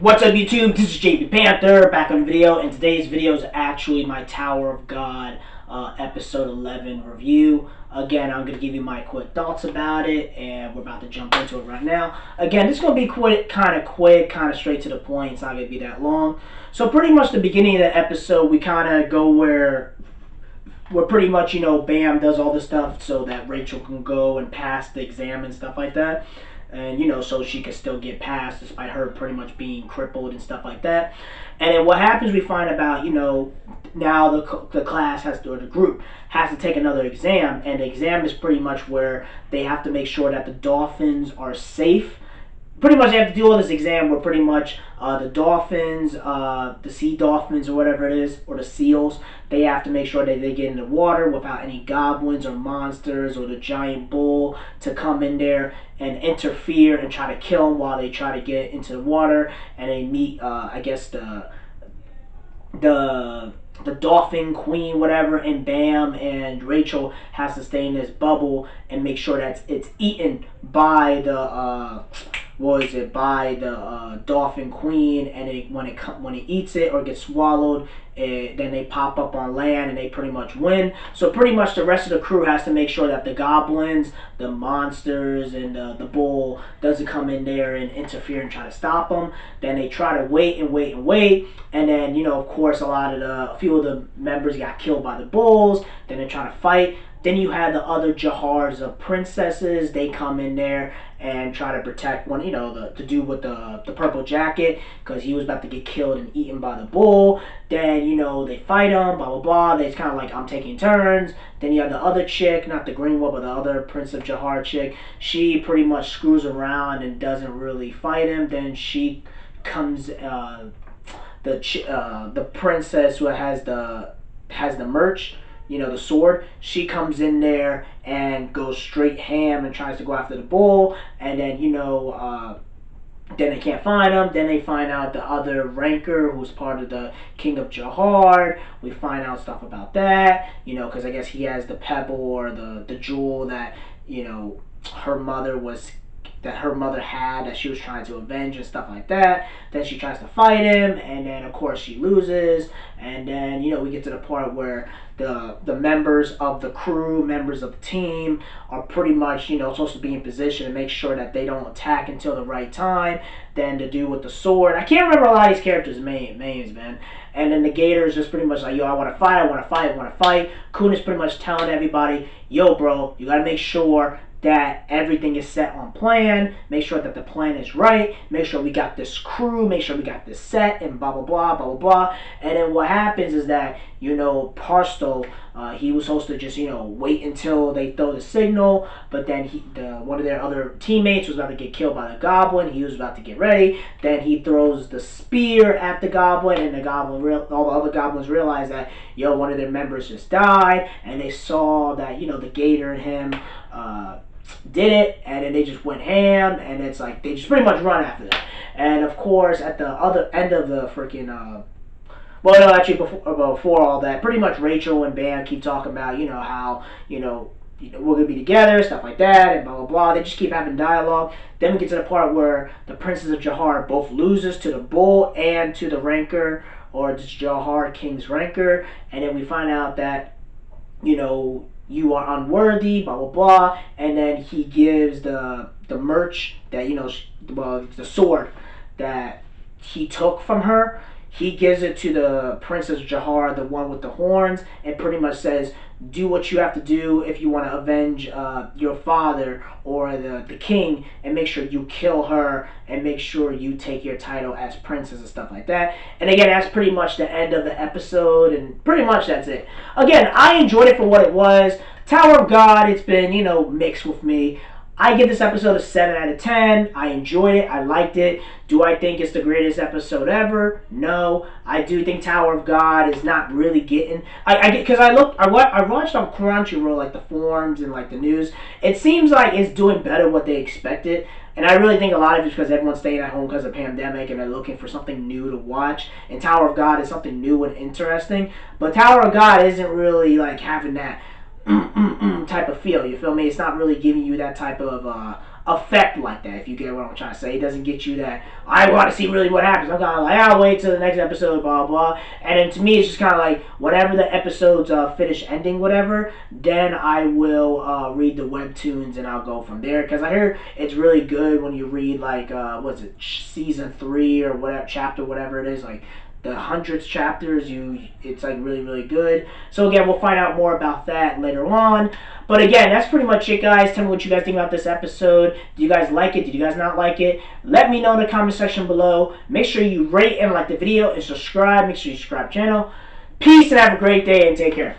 What's up, YouTube? This is JP Panther back on the video, and today's video is actually my Tower of God episode 11 review. Again, I'm going to give you my quick thoughts about it, and we're about to jump into it right now. Again, this is going to be quick, kind of straight to the point. It's not going to be that long. So pretty much the beginning of the episode, we kind of go where pretty much, Bam does all this stuff so that Rachel can go and pass the exam and stuff like that. And, so she can still get passed despite her pretty much being crippled and stuff like that. And then what happens, we find about, now the class has to, or the group has to take another exam. And the exam is pretty much where they have to make sure that the dolphins are safe. Pretty much they have to do all this exam where pretty much the dolphins, the sea dolphins or whatever it is, or the seals, they have to make sure that they get in the water without any goblins or monsters or the giant bull to come in there and interfere and try to kill them while they try to get into the water. And they meet, I guess, the dolphin queen, whatever, and Bam and Rachel has to stay in this bubble and make sure that it's eaten by the by the dolphin queen, and when it eats it or gets swallowed, then they pop up on land and they pretty much win. So pretty much the rest of the crew has to make sure that the goblins, the monsters, and the bull doesn't come in there and interfere and try to stop them. Then they try to wait, and then of course a few of the members got killed by the bulls. Then they're trying to fight. Then you had the other Jahars of princesses. They come in there and try to protect one, the dude with the purple jacket, because he was about to get killed and eaten by the bull. Then, they fight him, blah, blah, blah. It's kind of like, I'm taking turns. Then you have the other chick, not the green one, but the other Prince of Jahar chick. She pretty much screws around and doesn't really fight him. Then she comes, the princess who has the merch, the sword, she comes in there and goes straight ham and tries to go after the bull. And then, then they can't find him. Then they find out the other ranker who's part of the King of Jahar. We find out stuff about that, because I guess he has the pebble or the jewel that, her mother had, that she was trying to avenge and stuff like that. Then she tries to fight him, and then of course she loses. And then we get to the part where the members of the crew, members of the team, are pretty much supposed to be in position and make sure that they don't attack until the right time. Then the dude with the sword, I can't remember a lot of these characters' names, man. And then the Gator is just pretty much like, yo, I want to fight. Kun is pretty much telling everybody, yo, bro, you got to make sure that everything is set on plan, make sure that the plan is right, make sure we got this crew, make sure we got this set, and blah, blah, blah, blah, blah, blah. And then what happens is that, Parsto, he was supposed to just, wait until they throw the signal, but then one of their other teammates was about to get killed by the goblin. He was about to get ready. Then he throws the spear at the goblin, and all the other goblins realize that, one of their members just died, and they saw that, the Gator and him, did it, and then they just went ham, and it's like they just pretty much run after them. And of course, at the other end of the freaking before all that, pretty much Rachel and Bam keep talking about how we're gonna be together, stuff like that, and blah blah blah. They just keep having dialogue. Then we get to the part where the Princess of Jahar both loses to the bull and to the ranker, or just Jahar King's ranker, and then we find out that you are unworthy, blah, blah, blah. And then he gives the merch that, the sword that he took from her. He gives it to the Princess Jahar, the one with the horns, and pretty much says, do what you have to do if you want to avenge your father or the king, and make sure you kill her and make sure you take your title as princess and stuff like that. And again, that's pretty much the end of the episode, and pretty much that's it. Again, I enjoyed it for what it was. Tower of God, it's been, mixed with me. I give this episode a 7 out of 10. I enjoyed it. I liked it. Do I think it's the greatest episode ever? No. I do think Tower of God is not really getting... Because I watched on Crunchyroll, like, the forums and, like, the news. It seems like it's doing better what they expected. And I really think a lot of it's because everyone's staying at home because of the pandemic and they're looking for something new to watch. And Tower of God is something new and interesting. But Tower of God isn't really, like, having that... type of feel, you feel me? It's not really giving you that type of effect like that, if you get what I'm trying to say. It doesn't get you that, I want to see really what happens. I'm kind of like, I'll wait till the next episode, blah, blah. And then to me, it's just kind of like, whenever the episodes finish ending, whatever, then I will read the webtoons and I'll go from there. Because I hear it's really good when you read, like, what's it, season 3 or whatever, chapter, whatever it is, like, the 100th chapters, it's like really, really good. So again, we'll find out more about that later on. But again, that's pretty much it, guys. Tell me what you guys think about this episode. Do you guys like it? Did you guys not like it? Let me know in the comment section below. Make sure you rate and like the video and subscribe. Make sure you subscribe to the channel. Peace and have a great day and take care.